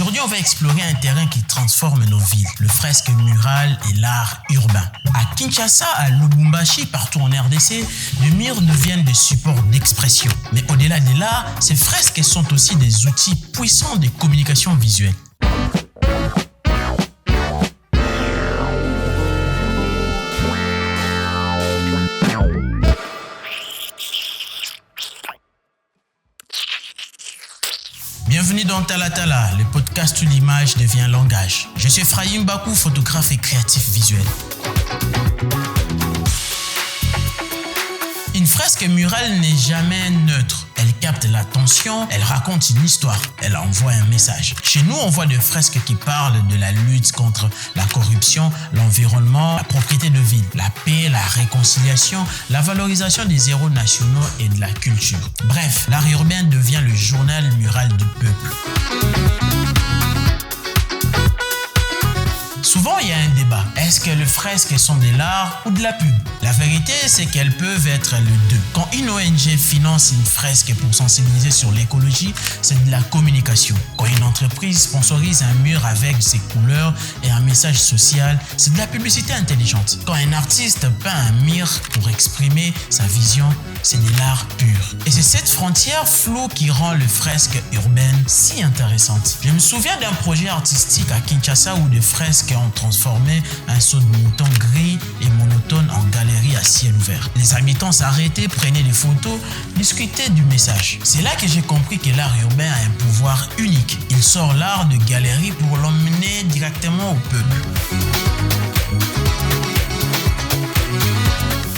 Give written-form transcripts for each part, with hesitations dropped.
Aujourd'hui, on va explorer un terrain qui transforme nos villes, le fresque mural et l'art urbain. À Kinshasa, à Lubumbashi, partout en RDC, les murs deviennent des supports d'expression. Mais au-delà de l'art, ces fresques sont aussi des outils puissants de communication visuelle. Bienvenue dans Talatala, le podcast où l'image devient langage. Je suis Efraïm Bakou, photographe et créatif visuel. Une fresque murale n'est jamais neutre. Elle capte l'attention, elle raconte une histoire, elle envoie un message. Chez nous, on voit des fresques qui parlent de la lutte contre la corruption, l'environnement, la propriété de ville, la paix, la réconciliation, la valorisation des héros nationaux et de la culture. Bref, l'art urbain devient le journal mural du peuple. Souvent, il y a un débat. Est-ce que les fresques sont de l'art ou de la pub? La vérité, c'est qu'elles peuvent être les deux. Quand une ONG finance une fresque pour sensibiliser sur l'écologie, c'est de la communication. Quand une entreprise sponsorise un mur avec ses couleurs et un message social, c'est de la publicité intelligente. Quand un artiste peint un mur pour exprimer sa vision, c'est de l'art pur. Et c'est cette frontière floue qui rend les fresques urbaines si intéressantes. Je me souviens d'un projet artistique à Kinshasa où des fresques ont transformé un seau de mouton gris et monotone en galerie à ciel ouvert. Les habitants s'arrêtaient, prenaient des photos, discutaient du message. C'est là que j'ai compris que l'art urbain a un pouvoir unique. Il sort l'art de galerie pour l'emmener directement au peuple.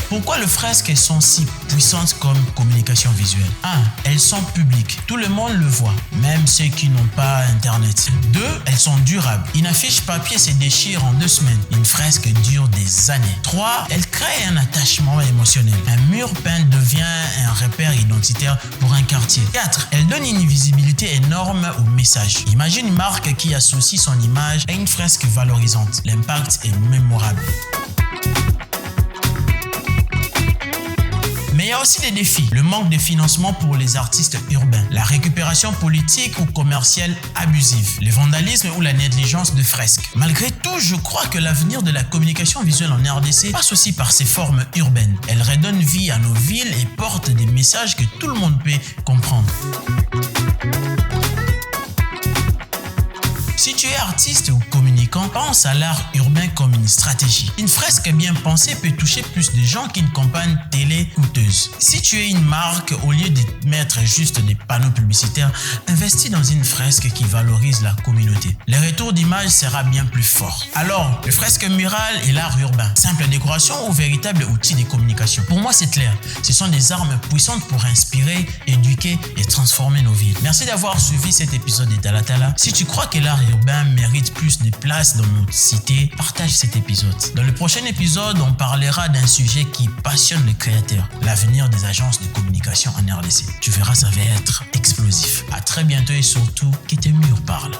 Pourquoi les fresques sont si puissantes comme communication visuelle? 1. Elles sont publiques. Tout le monde le voit, même ceux qui n'ont pas Internet. 2. Elles sont durables. Une affiche papier se déchire en 2 semaines. Une fresque dure des années. 3. Elles créent un attachement émotionnel. Un mur peint devient un repère identitaire pour un quartier. 4. Elles donnent une visibilité énorme au message. Imagine une marque qui associe son image à une fresque valorisante. L'impact est mémorable. Mais il y a aussi des défis. Le manque de financement pour les artistes urbains, la récupération politique ou commerciale abusive, le vandalisme ou la négligence de fresques. Malgré tout, je crois que l'avenir de la communication visuelle en RDC passe aussi par ces formes urbaines. Elles redonnent vie à nos villes et portent des messages que tout le monde peut comprendre. Si tu es artiste ou communicant, pense à l'art urbain comme une stratégie. Une fresque bien pensée peut toucher plus de gens qu'une campagne télé coûteuse. Si tu es une marque, au lieu de mettre juste des panneaux publicitaires, investis dans une fresque qui valorise la communauté. Le retour d'image sera bien plus fort. Alors, le fresque mural et l'art urbain, simple décoration ou véritable outil de communication? Pour moi, c'est clair. Ce sont des armes puissantes pour inspirer, éduquer et transformer nos villes. Merci d'avoir suivi cet épisode de Talatala. Si tu crois que l'art urbain mérite plus de place dans notre cité, partage cet épisode. Dans le prochain épisode, on parlera d'un sujet qui passionne les créateurs, l'avenir des agences de communication en RDC. Tu verras, ça va être explosif. À très bientôt et surtout, que tes murs parlent.